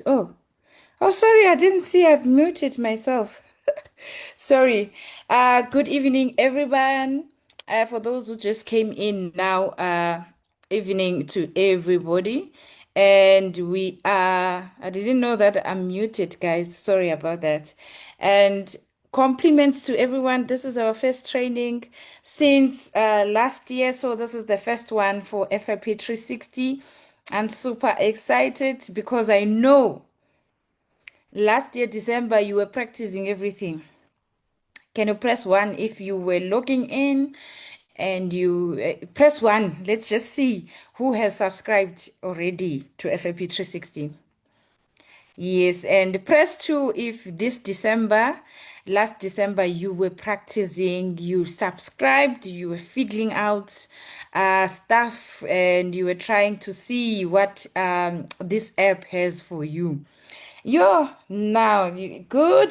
Oh, oh, sorry, I didn't see I've muted myself. Sorry. Good evening, everyone. For those who just came in now, evening to everybody. And I didn't know that I'm muted, guys. Sorry about that. And compliments to everyone. This is our first training since last year. So this is the first one for FLP360. I'm super excited because I know last year, December, you were practicing everything. Can you press one if you were logging in and you press one? Let's just see who has subscribed already to FAP360. Yes, and press two if this December, last December, you were practicing, you subscribed, you were figuring out stuff, and you were trying to see what this app has for you. Good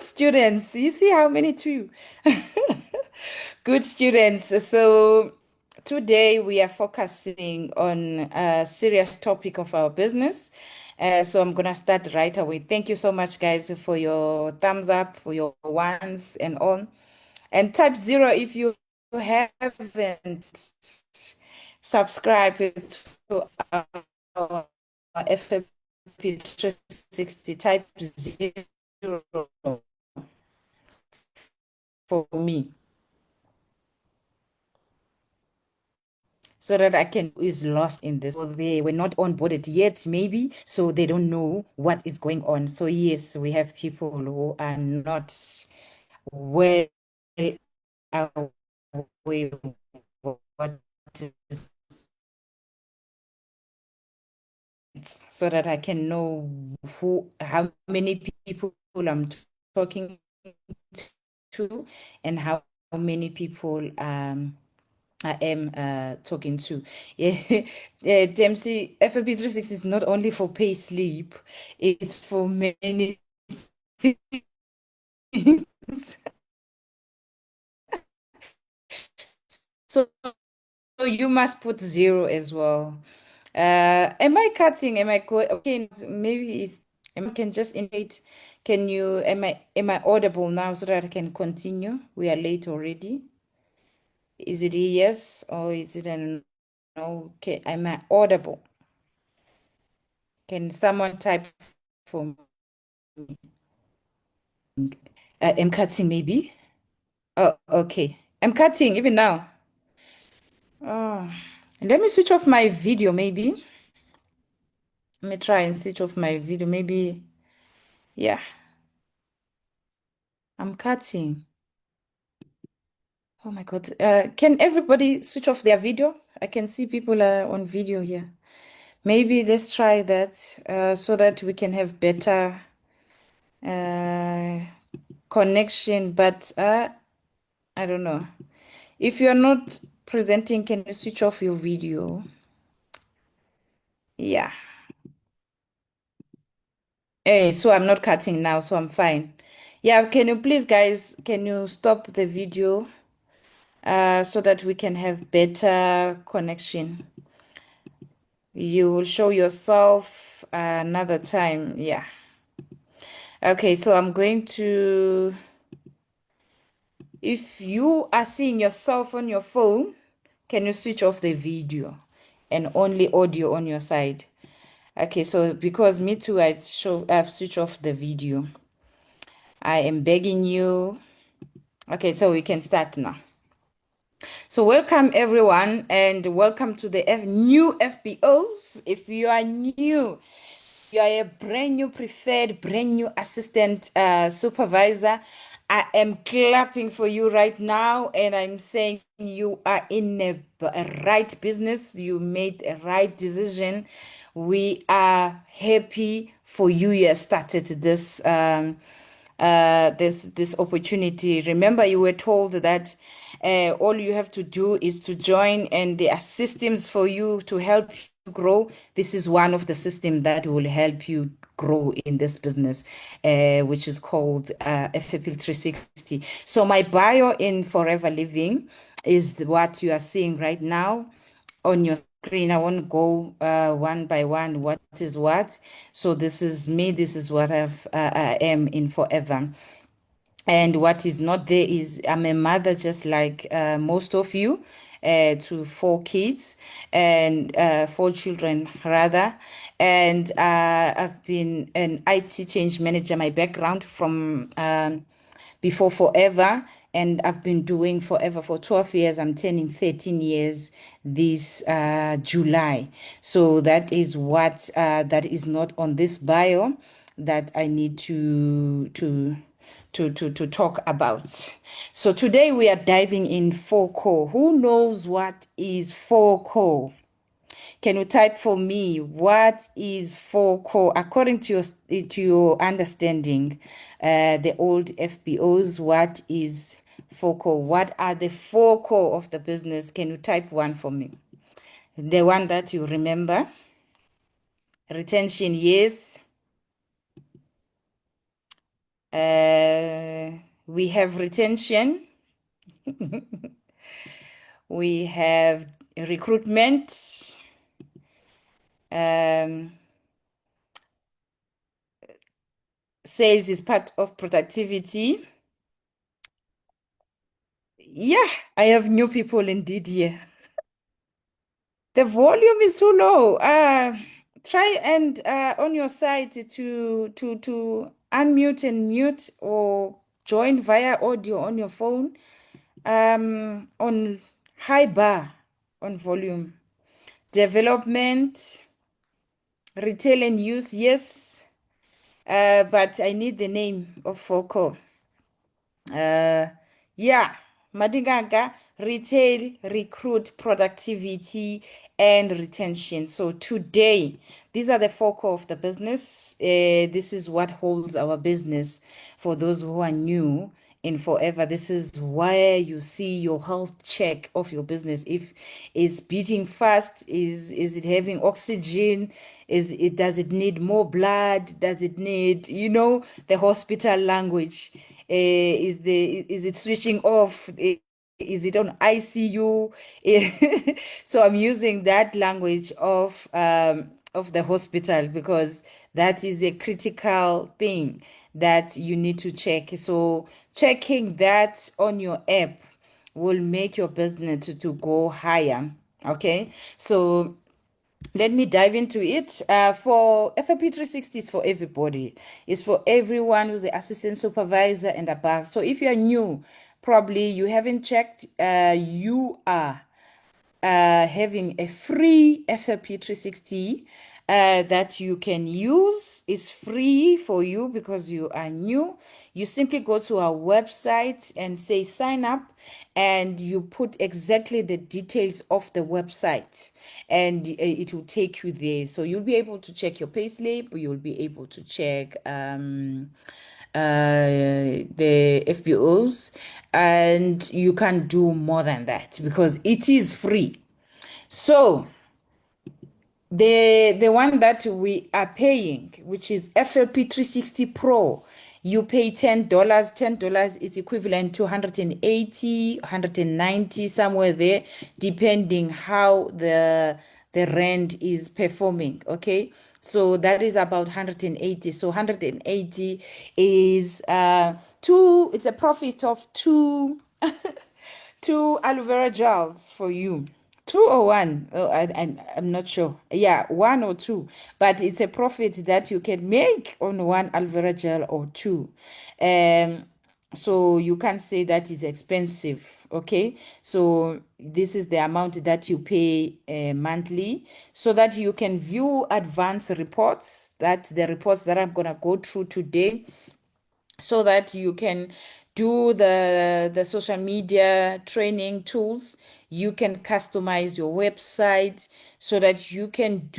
students. You see how many too? Good students. So today we are focusing on a serious topic of our business. So I'm gonna start right away. Thank you so much, guys, for your thumbs up, for your ones and all. And type zero if you haven't subscribed to our FFP 360. Type zero for me so that I can is lost in this. So they were not onboarded yet, maybe, so they don't know what is going on. So yes, we have people who are not well aware of what is so that I can know how many people I'm talking to and how many people I am talking to. Yeah, yeah, Dempsey, FLP 360 is not only for pay sleep, it's for many things. So you must put zero as well. Am I cutting? Am I going? Okay, maybe it's, I can just indicate. Can you, am I audible now so that I can continue? We are late already. Is it a yes or is it a no? Okay, am I audible? Can someone type for me? I'm cutting maybe. Oh, okay. I'm cutting even now. Oh, let me switch off my video maybe. Let me try and switch off my video. Maybe, yeah, I'm cutting. Oh my God. Can everybody switch off their video? I can see people are on video here. Maybe let's try that so that we can have better uh, connection. But I don't know. If you're not presenting, can you switch off your video? Yeah. Hey, so I'm not cutting now, so I'm fine. Yeah, can you please, guys, can you stop the video so that we can have better connection? You will show yourself another time. Yeah. Okay, so I'm going to, if you are seeing yourself on your phone, can you switch off the video and only audio on your side? Okay, so because me too, I've switched off the video. I am begging you. Okay, so we can start now. So welcome everyone and welcome to the new FBOs. If you are new, you are a brand new preferred, brand new assistant supervisor. I am clapping for you right now and I'm saying you are in a right business. You made a right decision. We are happy for you. You have started this opportunity. Remember, you were told that all you have to do is to join, and there are systems for you to help you grow. This is one of the systems that will help you grow in this business, which is called FAP360. So my bio in Forever Living is what you are seeing right now on your screen. I won't go one by one what is what. So this is me. This is what I am in forever. And what is not there is I'm a mother, just like most of you, to four kids and four children rather. And I've been an IT change manager. My background from before forever, and I've been doing forever for 12 years. I'm turning 13 years this July. So that is what that is not on this bio that I need to talk about. So today we are diving in 4 core. Who knows what is 4 core? Can you type for me what is 4 core according to your understanding? The old FBOs, what is 4 core? What are the 4 core of the business? Can you type one for me? The one that you remember. Retention, yes. We have retention. We have recruitment. Um, Sales is part of productivity. Yeah, I have new people indeed here. The volume is too low. Try and on your side to unmute and mute or join via audio on your phone. On high bar on volume. Development, retail and use, yes. But I need the name of Foco. Yeah, Madinganga, retail, recruit, productivity, and retention. So today, these are the 4 core of the business. This is what holds our business. For those who are new in forever, this is where you see your health check of your business. If it's beating fast, is it having oxygen? Does it need more blood? Does it need, the hospital language? Is it switching off? Is it on ICU? So I'm using that language of the hospital because that is a critical thing that you need to check. So checking that on your app will make your business to go higher. Okay, so let me dive into it. For FLP360 is for everybody. It's for everyone who's the assistant supervisor and above. So if you're new, probably you haven't checked, you are having a free FLP360 that you can use. Is free for you because you are new. You simply go to our website and say sign up, and you put exactly the details of the website, and it will take you there. So you'll be able to check your payslip, you'll be able to check the FBOs, and you can do more than that because it is free. So the one that we are paying, which is FLP360 Pro, you pay $10. $10 is equivalent to 180, 190, somewhere there, depending how the rand is performing. Okay. So that is about 180. So 180 is it's a profit of two aloe vera gels for you. Two or one? Oh, I'm not sure. Yeah, one or two. But it's a profit that you can make on one aloe vera gel or two. Um, so you can't say that is expensive. Okay. So this is the amount that you pay monthly so that you can view advanced reports, that the reports that I'm going to go through today, so that you can do the social media training tools. You can customize your website so that you can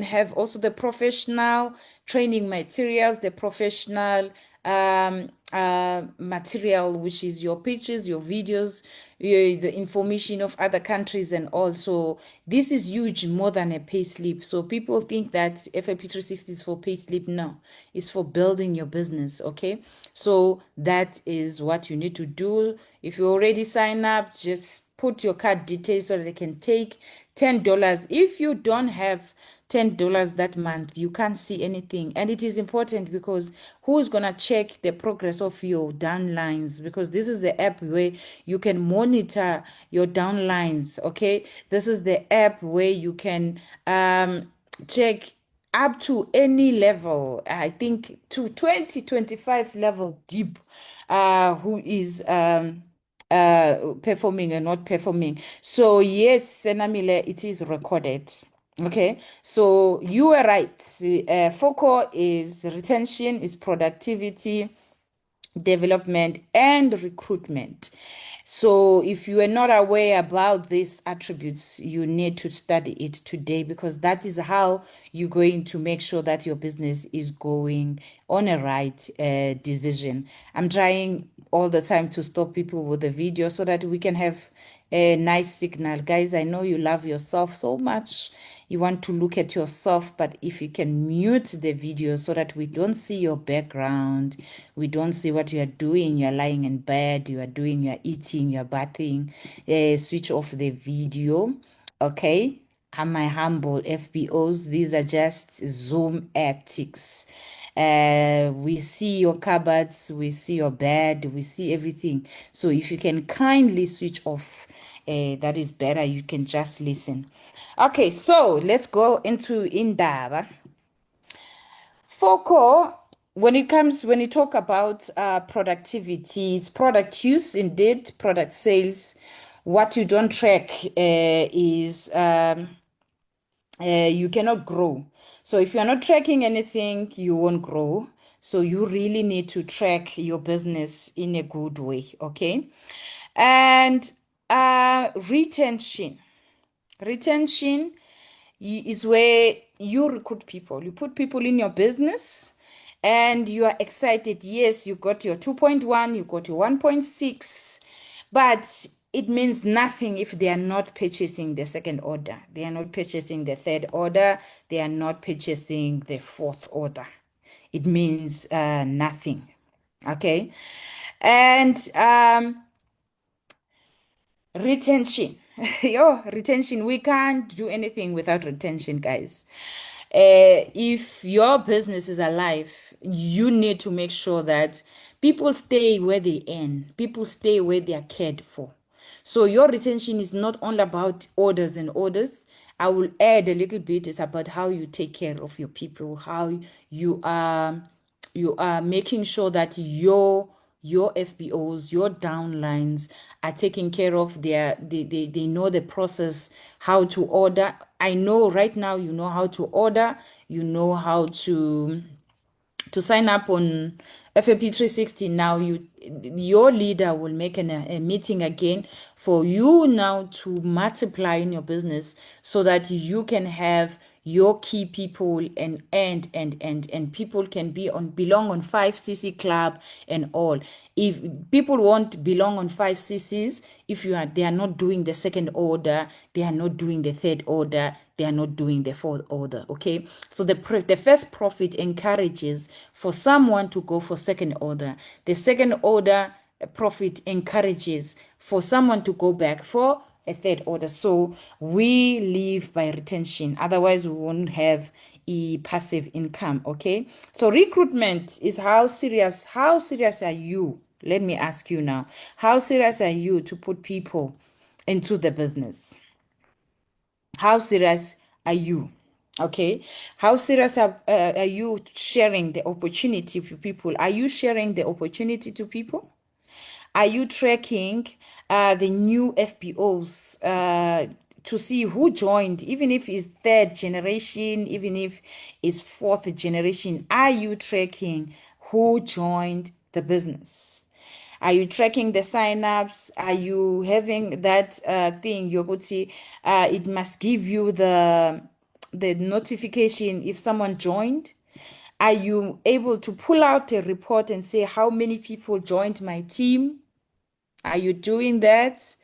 have also the professional training materials, the professional material, which is your pictures, your videos, the information of other countries, and also this is huge, more than a pay slip. So people think that FLP360 is for pay slip. No, it's for building your business. Okay, so that is what you need to do. If you already sign up, just put your card details so that they can take $10. If you don't have $10 that month, you can't see anything. And it is important because who's gonna check the progress of your downlines? Because this is the app where you can monitor your downlines. Okay, this is the app where you can check up to any level, I think to 2025 level deep, who is performing and not performing. So yes, Senamile, it is recorded. Okay, so you are right. FOCO is retention, is productivity, development, and recruitment. So if you are not aware about these attributes, you need to study it today, because that is how you're going to make sure that your business is going on a right decision. I'm trying all the time to stop people with the video so that we can have a nice signal. Guys, I know you love yourself so much. You want to look at yourself, but if you can mute the video so that we don't see your background, we don't see what you are doing, you're lying in bed, you are doing, you're eating, you're bathing, switch off the video. Okay, and my humble FBOs, these are just Zoom ethics. We see your cupboards, we see your bed, we see everything. So if you can kindly switch off, that is better. You can just listen. Okay, so let's go into Indaba. FOCO, when you talk about productivity, it's product use, indeed, product sales. What you don't track is you cannot grow. So if you're not tracking anything, you won't grow. So you really need to track your business in a good way, okay? And retention. Retention is where you recruit people. You put people in your business and you are excited. Yes, you got your 2.1, you got your 1.6, but it means nothing if they are not purchasing the second order. They are not purchasing the third order. They are not purchasing the fourth order. It means nothing. Okay. And retention. Yo, retention. We can't do anything without retention, guys. If your business is alive, you need to make sure that people stay where they earn, people stay where they are cared for. So your retention is not only about orders and orders. I will add a little bit. It's about how you take care of your people, how you are making sure that your FBOs, your downlines are taken care of. They know the process, how to order. I know right now you know how to order, you know how to sign up on FLP360. Now your leader will make a meeting again for you now to multiply in your business so that you can have your key people and people can belong on 5cc club and all. If people won't belong on 5cc's, if they are not doing the second order, they are not doing the third order, they are not doing the fourth order. Okay, so the first profit encourages for someone to go for second order. The second order profit encourages for someone to go back for a third order. So we live by retention, otherwise we won't have a passive income. Okay, so recruitment is how serious are you? Let me ask you now, how serious are you to put people into the business? How serious are you? Okay, how serious are you sharing the opportunity for people? Are you sharing the opportunity to people? Are you tracking the new FBOs to see who joined, even if it's third generation, even if it's fourth generation? Are you tracking who joined the business? Are you tracking the signups? Are you having that thing, Yogoti? It must give you the notification if someone joined. Are you able to pull out a report and say how many people joined my team? Are you doing that?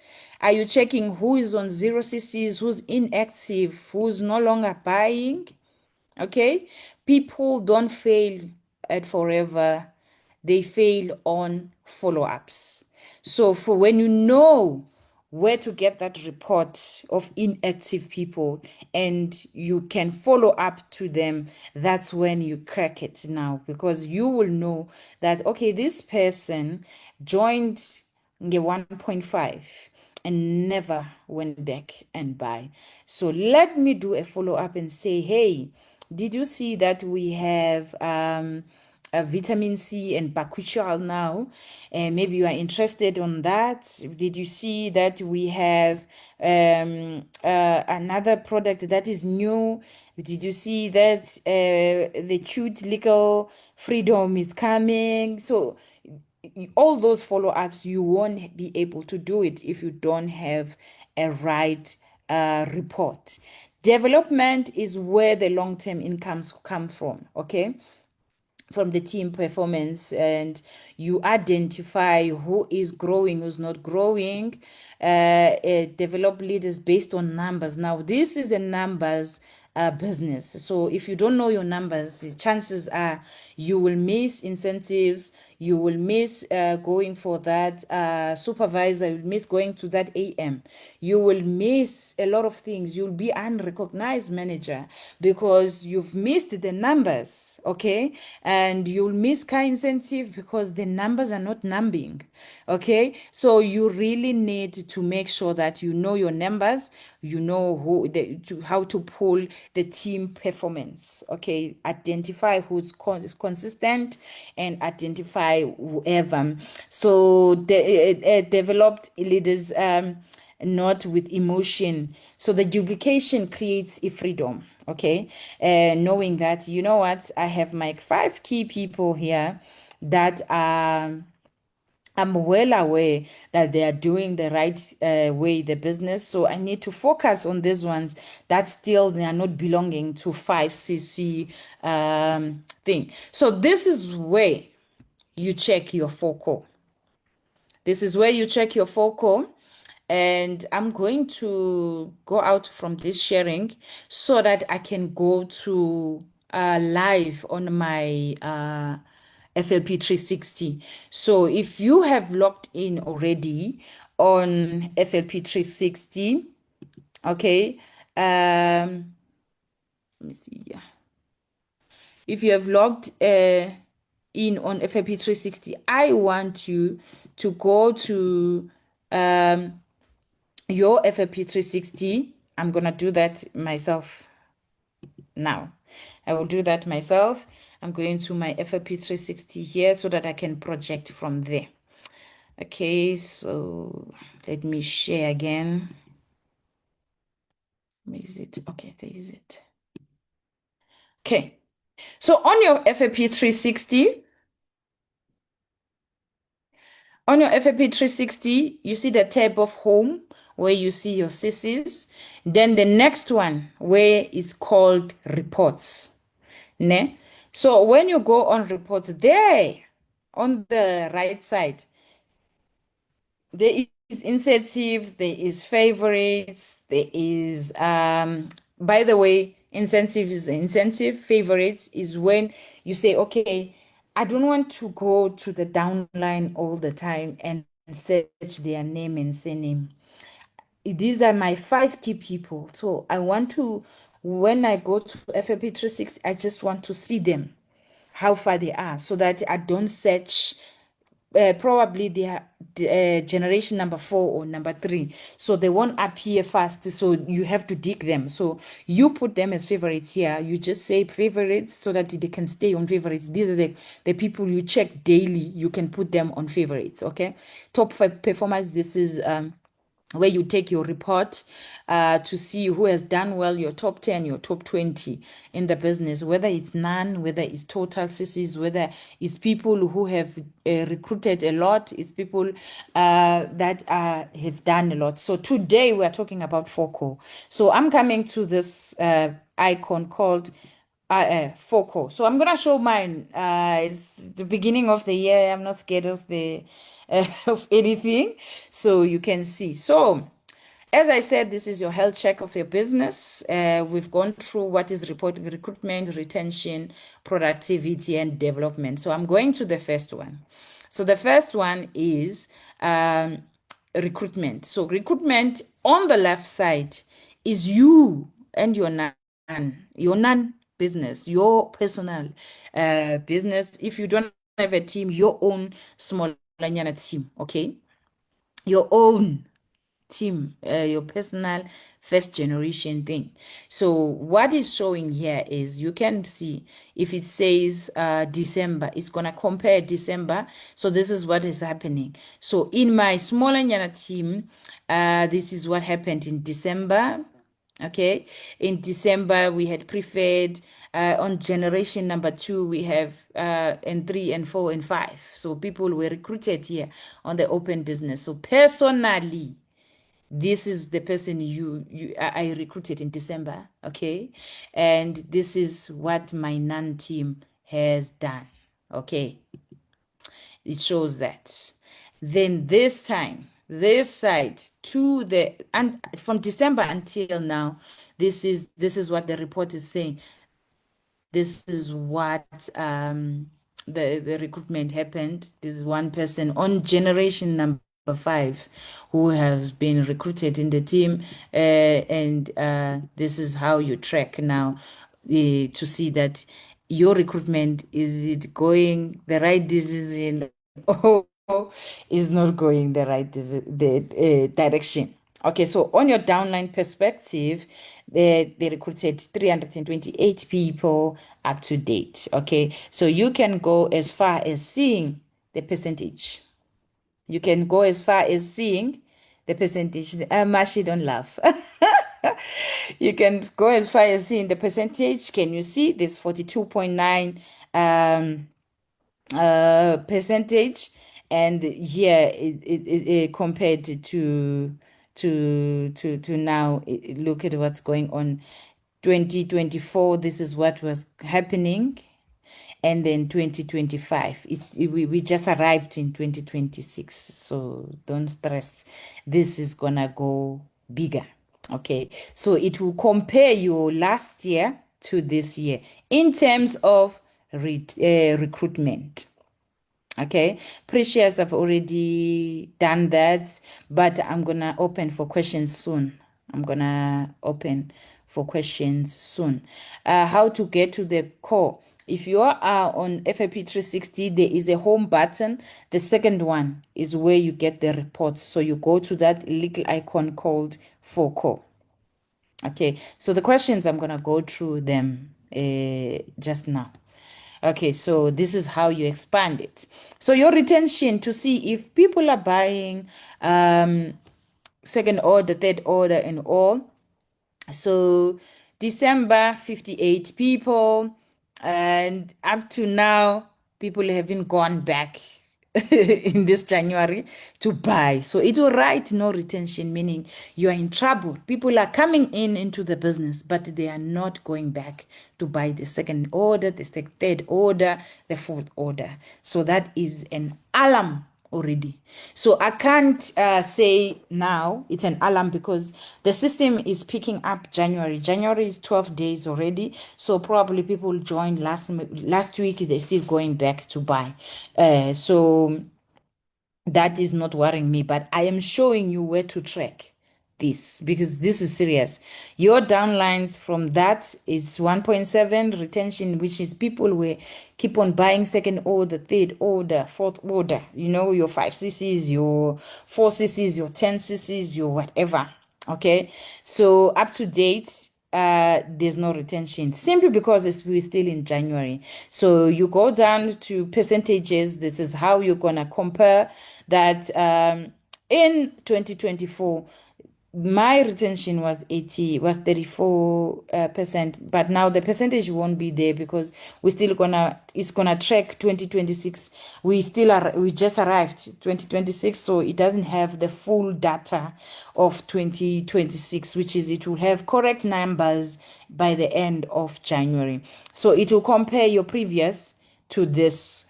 Are you checking who is on 0cc's, who's inactive, who's no longer buying? Okay, people don't fail at forever, they fail on follow-ups. So for when you know where to get that report of inactive people and you can follow up to them. That's when you crack it now, because you will know that, okay, this person joined nge 1.5 and never went back and buy. So let me do a follow up and say, hey, did you see that we have a vitamin C and bakuchiol now? And maybe you are interested on that. Did you see that we have another product that is new? Did you see that the cute little freedom is coming? So all those follow-ups, you won't be able to do it if you don't have a right report. Development is where the long-term incomes come from, okay? From the team performance, and you identify who is growing, who's not growing. Develop leaders based on numbers. Now this is a numbers business, so if you don't know your numbers, chances are you will miss incentives, you will miss going for that supervisor, you will miss going to that AM, you will miss a lot of things, you'll be unrecognized manager because you've missed the numbers, okay? And you'll miss car incentive because the numbers are not numbing, okay? So you really need to make sure that you know your numbers, you know how to pull the team performance, okay? Identify who's consistent and identify whoever. So developed leaders, not with emotion. So the duplication creates a freedom, okay? Knowing that, you know what, I have my 5 key people here that are, I'm well aware that they are doing the right way, the business. So I need to focus on these ones that still they are not belonging to 5cc thing. So this is where you check your focal. This is where you check your focal. And I'm going to go out from this sharing so that I can go to live on my FLP360. So if you have logged in already on FLP360, okay, let me see here. If you have logged in on FLP360, I want you to go to your FLP360. I'm gonna do that myself now. I will do that myself. I'm going to my FLP360 here so that I can project from there. Okay, so let me share again. Where is it? Okay, there is it. Okay, so on your FLP360, you see the tab of home where you see your CCs. Then the next one where it's called reports. Ne? So when you go on reports, there on the right side, there is incentives, there is favorites, there is by the way, incentive is the incentive, favorites is when you say, okay, I don't want to go to the downline all the time and search their name and surname. These are my 5 key people. So I want to, when I go to FLP360, I just want to see them, how far they are, so that I don't search. Probably they are generation number 4 or number 3, so they won't appear fast, so you have to dig them. So you put them as favorites here, you just say favorites so that they can stay on favorites. These are the people you check daily, you can put them on favorites, okay? Top 5 performers, this is where you take your report to see who has done well, your top 10, your top 20 in the business, whether it's none, whether it's total CCs, whether it's people who have recruited a lot, it's people that have done a lot. So today we are talking about FOCO. So I'm coming to this icon called FOCO. So I'm gonna show mine. It's the beginning of the year. I'm not scared of the of anything, so you can see. So as I said, this is your health check of your business. We've gone through what is reporting, recruitment, retention, productivity, and development. So I'm going to the first one. So the first one is recruitment. So recruitment on the left side is you and your non business, your personal business. If you don't have a team, your own small team, okay? Your own team, your personal first generation thing. So what is showing here is you can see if it says December, it's gonna compare December. So this is what is happening. So in my small Nyana team, this is what happened in December. Okay, in December we had preferred on generation number 2 we have and 3 and 4 and 5. So people were recruited here on the open business. So personally, this is the person I recruited in December, okay? And this is what my non team has done, okay? It shows that. Then this time, this side to the and from December until now, this is what the report is saying. This is what the recruitment happened. This is one person on generation number 5 who has been recruited in the team, and this is how you track now to see that your recruitment is it going the right decision or is not going the right direction. Okay, so on your downline perspective, they recruited 328 people up to date. Okay, so you can go as far as seeing the percentage. You can go as far as seeing the percentage. Mashi, don't laugh. You can go as far as seeing the percentage. Can you see this 42.9 percentage? And here it compared to now, look at what's going on. 2024, this is what was happening, and then 2025 we just arrived in 2026, so don't stress, this is gonna go bigger. Okay, so it will compare your last year to this year in terms of recruitment. Okay, Precious, I've already done that, but I'm gonna open for questions soon. I'm gonna open for questions soon. How to get to the core. If you are on FLP360, there is a home button. The second one is where you get the reports. So you go to that little icon called for core. Okay, so the questions, I'm gonna go through them just now. Okay, so this is how you expand it. So your retention to see if people are buying second order, third order, and all. So December, 58 people, and up to now, people haven't gone back in this January to buy. So it will write no retention, meaning you are in trouble. People are coming into the business, but they are not going back to buy the second order, the third order, the fourth order. So that is an alarm already. So I can't say now it's an alarm because the system is picking up January. January is 12 days already. So probably people joined last week. They're still going back to buy. So that is not worrying me, but I am showing you where to track this because this is serious. Your downlines from that is 1.7 retention, which is people will keep on buying second order, third order, fourth order, your 5 cc's, your 4 cc's, your 10 cc's, your whatever. Okay, so up to date, there's no retention simply because we're still in January. So you go down to percentages. This is how you're gonna compare that. In 2024, my retention was 34%, but now the percentage won't be there because it's gonna track 2026. We just arrived 2026, so it doesn't have the full data of 2026, which is it will have correct numbers by the end of January. So it will compare your previous to this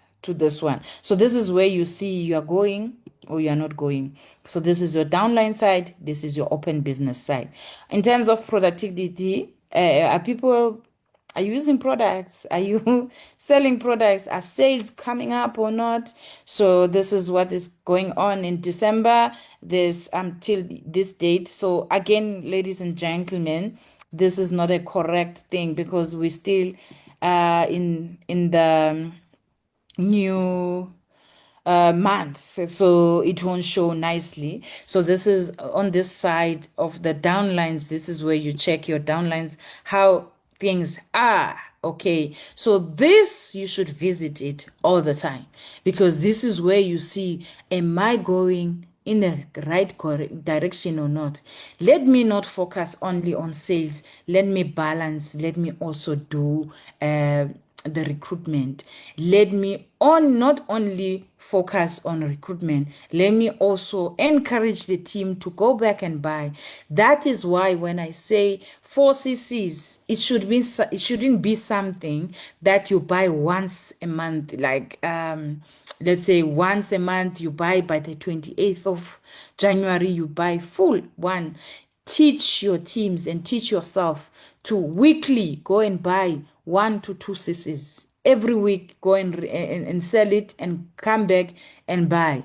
one. So this is where you see you are going or you are not going. So this is your downline side, this is your open business side. In terms of productivity, are people Are you using products? Are you selling products? Are sales coming up or not? So this is what is going on in December. This until this date. So again, ladies and gentlemen, this is not a correct thing because we still in the new month, so it won't show nicely. So this is on this side of the downlines. This is where you check your downlines, how things are. Okay, so this you should visit it all the time because this is where you see, am I going in the right direction or not? Let me not focus only on sales. Let me balance. Let me also do the recruitment. Let me on not only focus on recruitment, let me also encourage the team to go back and buy. That is why when I say 4CCs, it shouldn't be something that you buy once a month, like let's say once a month you buy, by the 28th of January you buy full one. Teach your teams and teach yourself to weekly go and buy 1 to 2 CCs every week. Go and sell it and come back and buy.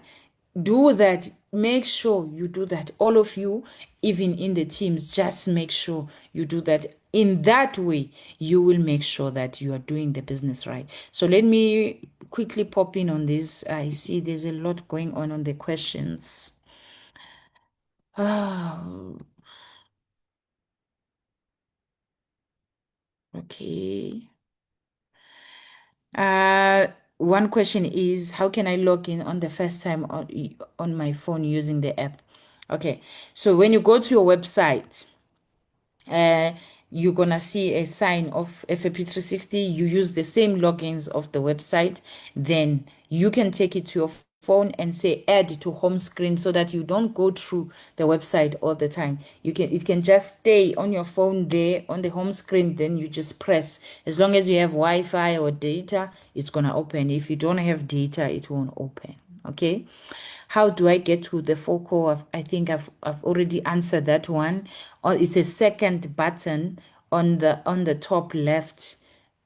Do that. Make sure you do that. All of you, even in the teams, just make sure you do that. In that way, you will make sure that you are doing the business right. So let me quickly pop in on this. I see there's a lot going on the questions. Oh, okay. One question is, how can I log in on the first time on my phone using the app? Okay, so when you go to your website, uh, you're gonna see a sign of FLP360. You use the same logins of the website, then you can take it to your phone and say add to home screen so that you don't go through the website all the time. It can just stay on your phone there on the home screen, then you just press. As long as you have Wi-Fi or data, it's gonna open. If you don't have data, it won't open. Okay. How do I get to the focal? I think I've already answered that one. Or it's a second button on the top left,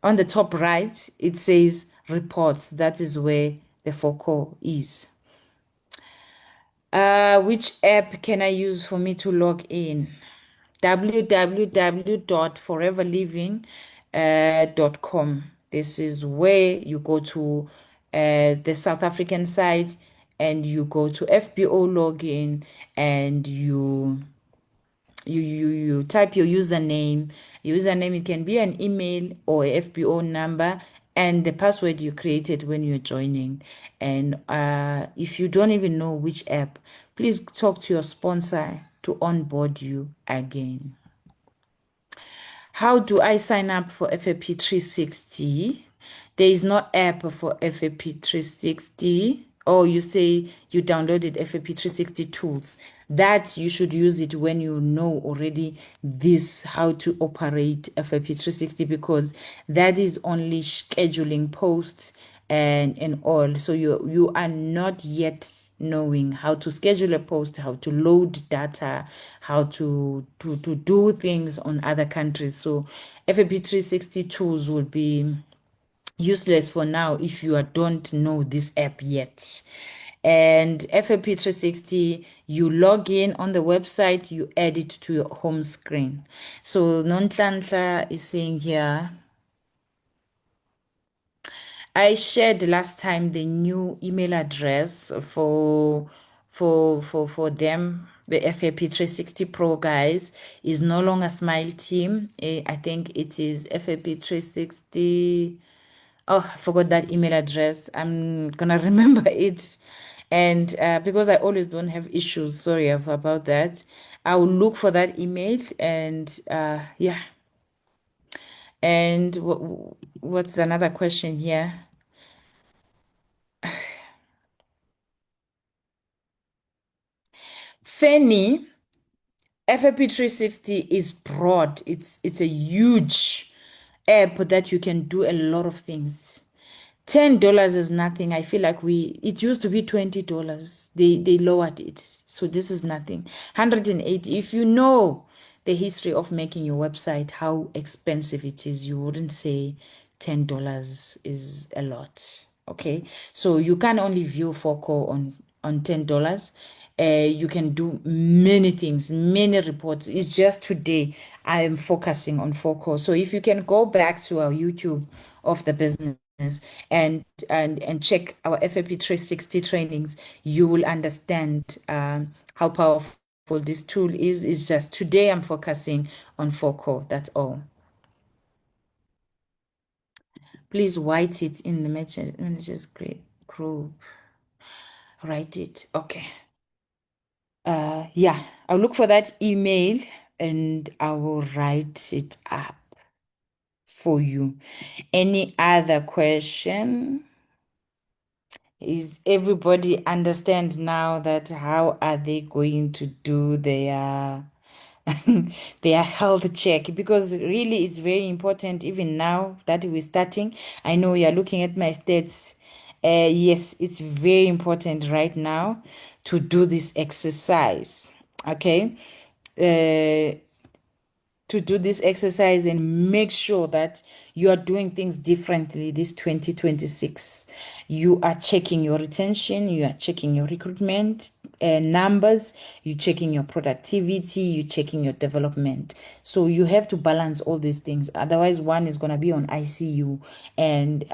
on the top right. It says reports. That is where the focal is. Which app can I use for me to log in? www.foreverliving.com. This is where you go to the South African side and you go to FBO login and you type your username. Username, it can be an email or a FBO number and the password you created when you're joining. And if you don't even know which app, please talk to your sponsor to onboard you again. How do I sign up for FLP360? There is no app for FLP360. Or you say you downloaded FLP360 tools. That you should use it when you know already this, how to operate FLP360, because that is only scheduling posts and all. So you are not yet knowing how to schedule a post, how to load data, how to do things on other countries. So FLP360 tools will be useless for now if you don't know this app yet. And FLP360, you log in on the website, you add it to your home screen. So Nonhlanhla is saying here, I shared last time the new email address for them. The FLP360 Pro guys is no longer Smile Team. I think it is FLP360. Oh, I forgot that email address. I'm gonna remember it. And because I always don't have issues, sorry about that. I will look for that email and yeah. And what's another question here? Fanny, FLP360 is broad. It's a huge app that you can do a lot of things. $10 is nothing. I feel like it used to be $20. They lowered it. So this is nothing. 180. If you know the history of making your website, how expensive it is, you wouldn't say $10 is a lot. Okay, so you can only view Foco on $10. You can do many things, many reports. It's just today I am focusing on Foco. So if you can go back to our YouTube of the business and check our FLP 360 trainings, you will understand how powerful this tool is. It's just today I'm focusing on Foco. That's all. Please write it in the managers group. Write it. Okay. Yeah, I'll look for that email and I will write it up for you. Any other question? Is everybody understand now that how are they going to do their their health check? Because really it's very important even now that we're starting. I know you're looking at my stats. Yes, it's very important right now to do this exercise. Okay. Uh, to do this exercise and make sure that you are doing things differently this 2026. You are checking your retention, you are checking your recruitment numbers, you're checking your productivity, you're checking your development. So you have to balance all these things. Otherwise, one is going to be on ICU and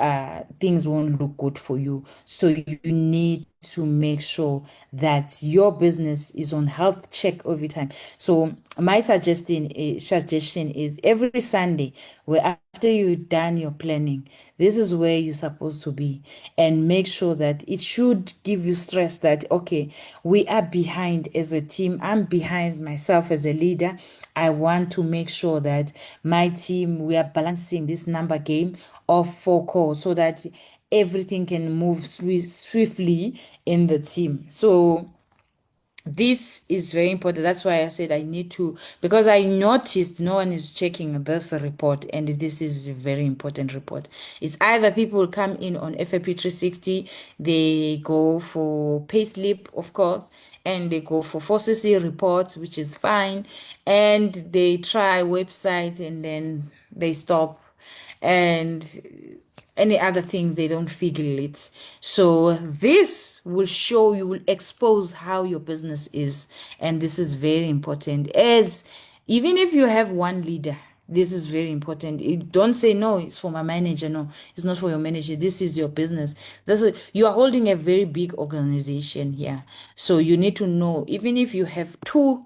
things won't look good for you. So you need to make sure that your business is on health check every time. So my suggestion is every Sunday, where after you've done your planning, this is where you're supposed to be, and make sure that it should give you stress that okay, we are behind as a team. I'm behind myself as a leader. I want to make sure that my team, we are balancing this number game of four calls so that everything can move swiftly in the team. So this is very important. That's why I said I need to, because I noticed no one is checking this report, and this is a very important report. It's either people come in on FLP 360, they go for payslip, of course, and they go for 4CC reports, which is fine, and they try website and then they stop, and any other thing they don't figure it. So this will show you, will expose how your business is, and this is very important. As even if you have one leader, this is very important. Don't say no, it's for my manager. No, it's not for your manager. This is your business. You are holding a very big organization here, so you need to know. Even if you have two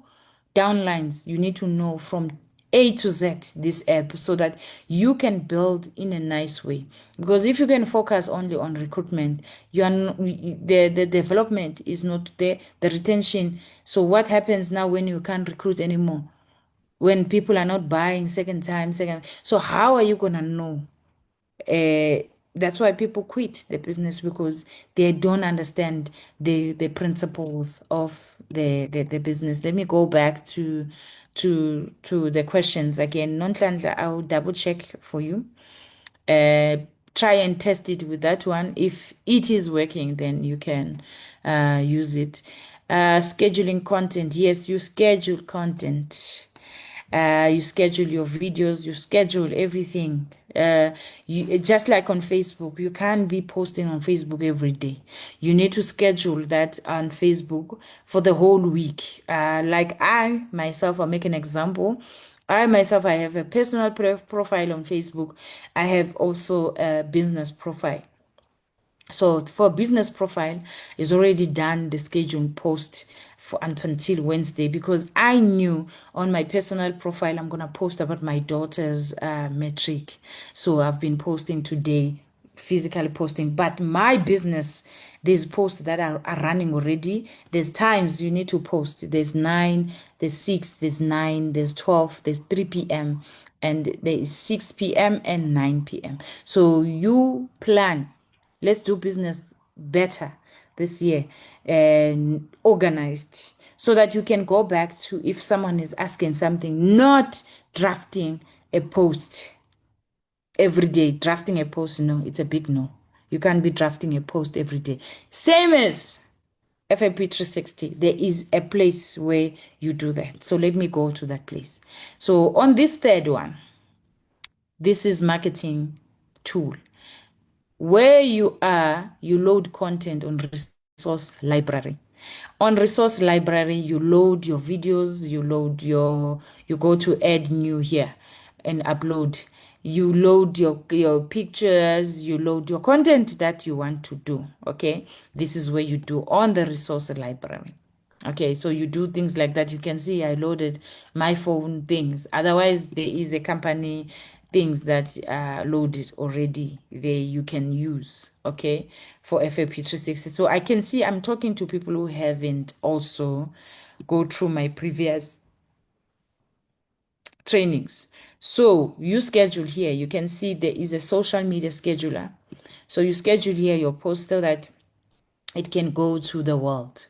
downlines, you need to know from A to Z this app so that you can build in a nice way. Because if you can focus only on recruitment, you are the development is not there, the retention. So what happens now when you can't recruit anymore? When people are not buying second time, second. So how are you gonna know? That's why people quit the business, because they don't understand the principles of the business. Let me go back to the questions again. Nonhlanhla, I'll double check for you. uh, Try and test it with that one. If it is working, then you can use it. Scheduling content. Yes, you schedule content. You schedule your videos, you schedule everything. You just like on Facebook, you can't be posting on Facebook every day. You need to schedule that on Facebook for the whole week. Like I myself, I'll make an example. I myself, I have a personal profile on Facebook. I have also a business profile. So for business profile, is already done the schedule post for until Wednesday, because I knew on my personal profile I'm gonna post about my daughter's metric. So I've been posting today, physically posting, but my business, there's posts that are running already. There's times you need to post. There's 9, there's 6, there's 9, there's 12, there's 3 p.m. and there is 6 p.m. and 9 p.m. So you plan. Let's do business better this year and organized, so that you can go back to, if someone is asking something, not drafting a post every day. Drafting a post, no, it's a big no. You can't be drafting a post every day. Same as FLP360, there is a place where you do that. So let me go to that place. So on this third one, this is marketing tool. Where you are, you load content on resource library. On resource library, you load your videos, you go to add new here and upload. You load your pictures, you load your content that you want to do. Okay, this is where you do on the resource library. Okay, so you do things like that. You can see I loaded my phone things. Otherwise, there is a company things that are loaded already there you can use, okay, for FAP360. So I can see I'm talking to people who haven't also go through my previous trainings. So you schedule here. You can see there is a social media scheduler. So you schedule here your post so that it can go to the world.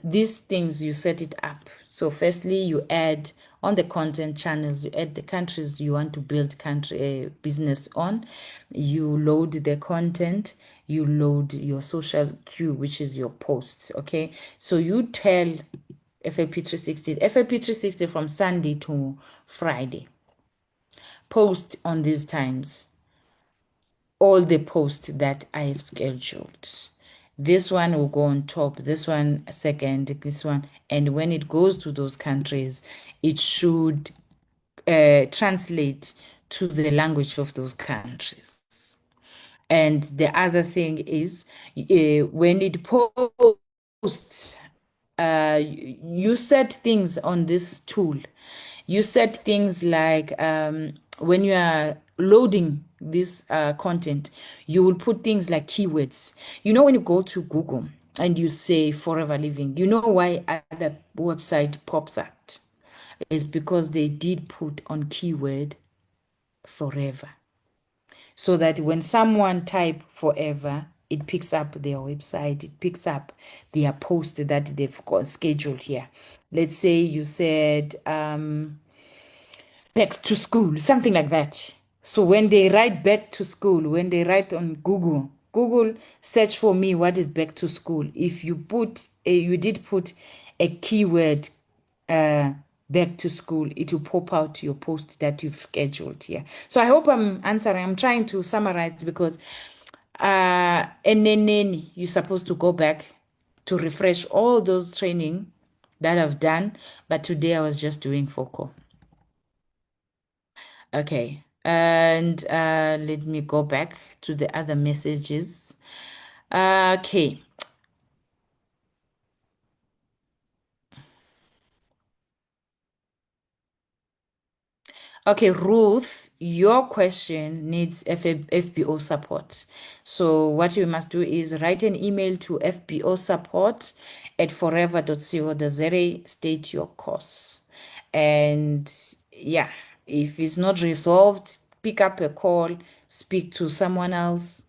These things you set it up. So firstly, you add on the content channels, you add the countries you want to build country business on. You load the content, you load your social queue, which is your posts. Okay, so you tell FAP360 from Sunday to Friday. Post on these times all the posts that I have scheduled. This one will go on top, this one second, this one. And when it goes to those countries, it should translate to the language of those countries. And the other thing is when it posts, you set things on this tool. You set things like when you are loading this content, you will put things like keywords. You know, when you go to Google and you say forever living, you know why other website pops out? It's because they did put on keyword forever, so that when someone type forever, it picks up their website, it picks up their post that they've got scheduled here. Let's say you said back to school, something like that. So when they write back to school, when they write on Google search for me what is back to school. If you put you did put a keyword uh back to school, it will pop out your post that you've scheduled here. So I hope I'm answering. I'm trying to summarize because and then you're supposed to go back to refresh all those training that I've done, but today I was just doing focal. Okay, and let me go back to the other messages. Okay, okay, Ruth, your question needs FBO support. So what you must do is write an email to FBO support at forever.co.za, state your course. And yeah, if it's not resolved, pick up a call, speak to someone else,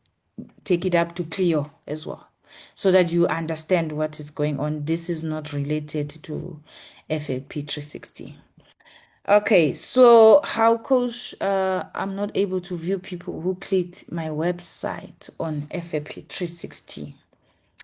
take it up to Cleo as well, so that you understand what is going on. This is not related to FLP360. Okay, so how coach I'm not able to view people who clicked my website on FLP360.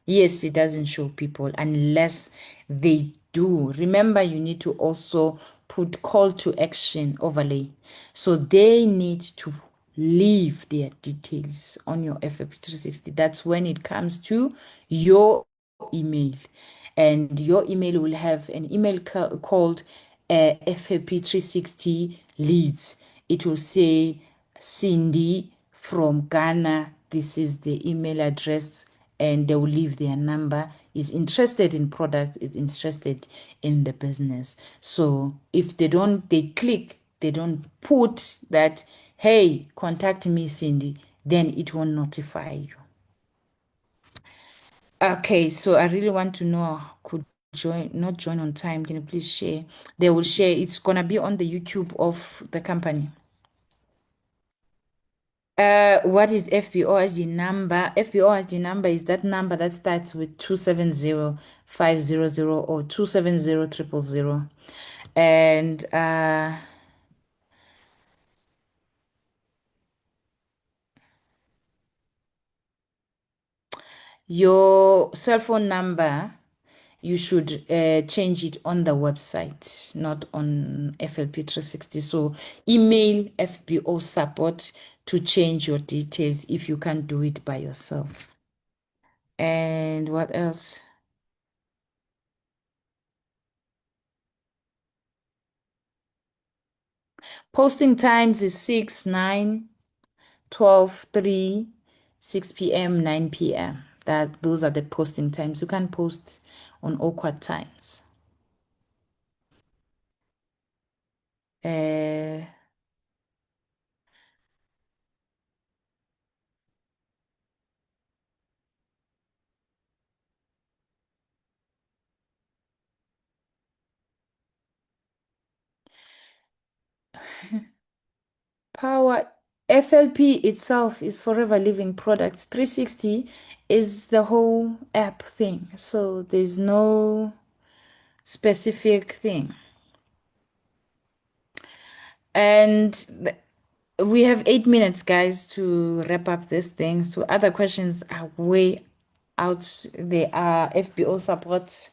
Yes, it doesn't show people unless they do. Remember, you need to also put call to action overlay. So they need to leave their details on your FLP360. That's when it comes to your email. And your email will have an email called FLP360 leads. It will say Cindy from Ghana. This is the email address, and they will leave their number. Is interested in product, is interested in the business. So if they click, they don't put that, hey, contact me, Cindy, then it won't notify you. Okay, so I really want to know, could not join on time. Can you please share? They will share. It's gonna be on the YouTube of the company. What is FBORG number? FBORG number is that number that starts with 270500 or 270000. And Your cell phone number, you should change it on the website, not on FLP360. So email FBO support to change your details if you can't do it by yourself. And what else? Posting times is 6, 9, 12, 3, 6 p.m., 9 p.m. Those are the posting times. You can post on awkward times. Uh, Power FLP itself is Forever Living Products. 360 is the whole app thing. So there's no specific thing. And we have 8 minutes, guys, to wrap up this thing. So other questions are way out. They are FBO support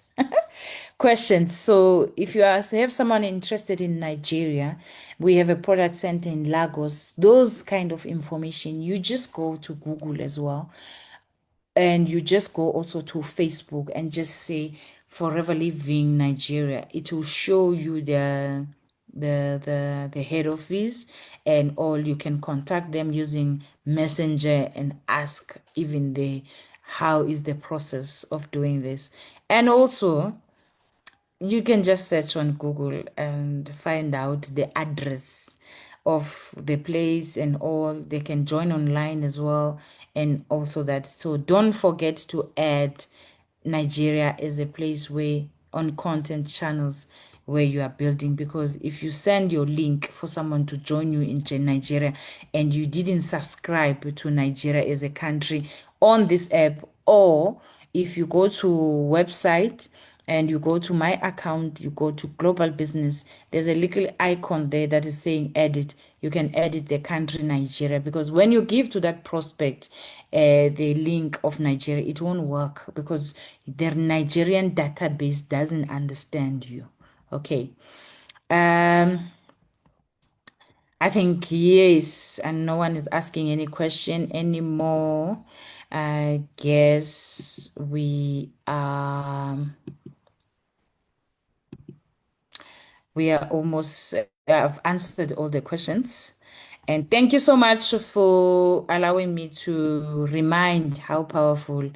questions. So if you have someone interested in Nigeria, we have a product center in Lagos. Those kind of information, you just go to Google as well, and you just go also to Facebook and just say Forever Living Nigeria. It will show you the head office and all. You can contact them using Messenger and ask even the how is the process of doing this. And also you can just search on Google and find out the address of the place and all. They can join online as well, and also that. So don't forget to add Nigeria as a place where on content channels where you are building, because if you send your link for someone to join you in Nigeria and you didn't subscribe to Nigeria as a country on this app, or if you go to website and you go to my account, you go to global business, there's a little icon there that is saying edit. You can edit the country Nigeria, because when you give to that prospect the link of Nigeria, it won't work because their Nigerian database doesn't understand you. Okay. Um, I think yes, and no one is asking any question anymore. I guess we are almost I've answered all the questions. And thank you so much for allowing me to remind how powerful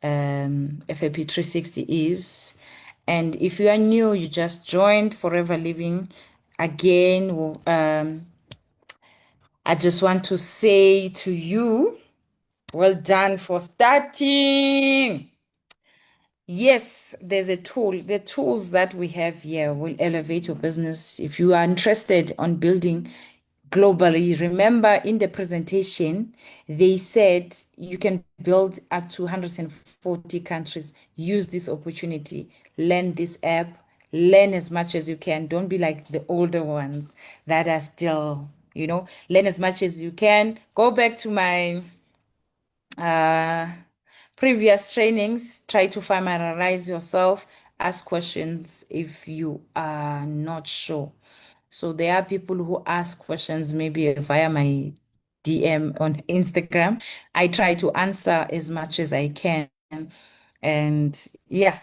FAP 360 is. And if you are new, you just joined Forever Living again. I just want to say to you, well done for starting. Yes, there's a tool. The tools that we have here will elevate your business. If you are interested on building globally, remember in the presentation, they said you can build up to 140 countries. Use this opportunity. Learn this app. Learn as much as you can. Don't be like the older ones that are still, learn as much as you can. Go back to my uh, previous trainings. Try to familiarize yourself. Ask questions if you are not sure. So there are people who ask questions maybe via my DM on Instagram. I try to answer as much as I can. And yeah,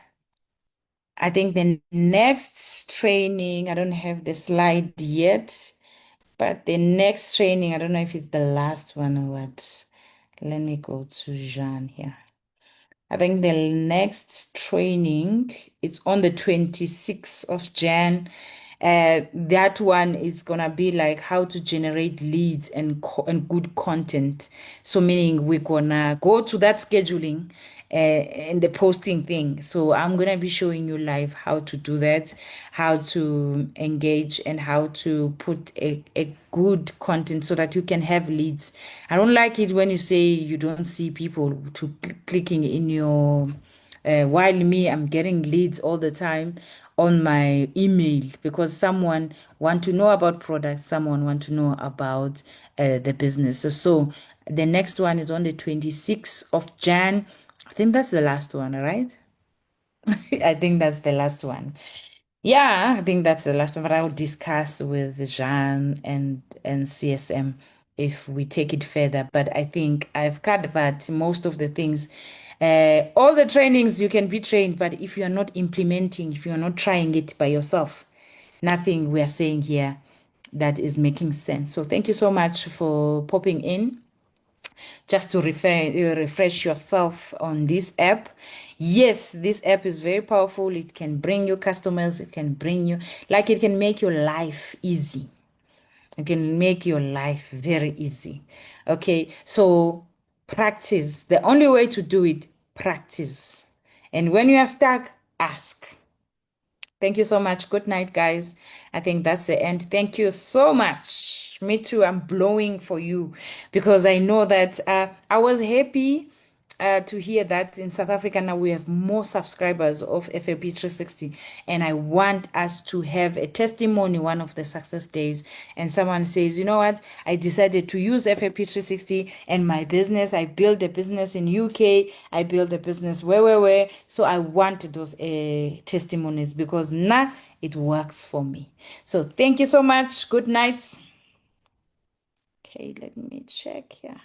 I think the next training, I don't have the slide yet, but the next training, I don't know if it's the last one or what. Let me go to Jean here. I think the next training is on the 26th of Jan. That one is gonna be like how to generate leads and good content. So meaning we're gonna go to that scheduling and the posting thing. So I'm gonna be showing you live how to do that, how to engage, and how to put a good content so that you can have leads. I don't like it when you say you don't see people to clicking in your while me, I'm getting leads all the time on my email, because someone want to know about products, someone want to know about the business. So the next one is on the 26th of Jan I think that's the last one, right? I think that's the last one. Yeah, I think that's the last one. But I'll discuss with Jean and CSM if we take it further. But I think I've covered most of the things. All the trainings you can be trained, but if you are not implementing, if you are not trying it by yourself, nothing we are saying here that is making sense. So thank you so much for popping in just to refresh yourself on this app. Yes, this app is very powerful. It can bring you customers. It can bring you, like, it can make your life easy. It can make your life very easy. Okay, so practice. The only way to do it, practice. And when you are stuck, ask. Thank you so much. Good night, guys. I think that's the end. Thank you so much. Me too. I'm blowing for you because I know that I was happy to hear that in South Africa now we have more subscribers of FLP360. And I want us to have a testimony one of the success days. And someone says, you know what? I decided to use FLP360 and my business. I built a business in UK. I built a business where. So I want those testimonies because now it works for me. So thank you so much. Good night. Okay, let me check here.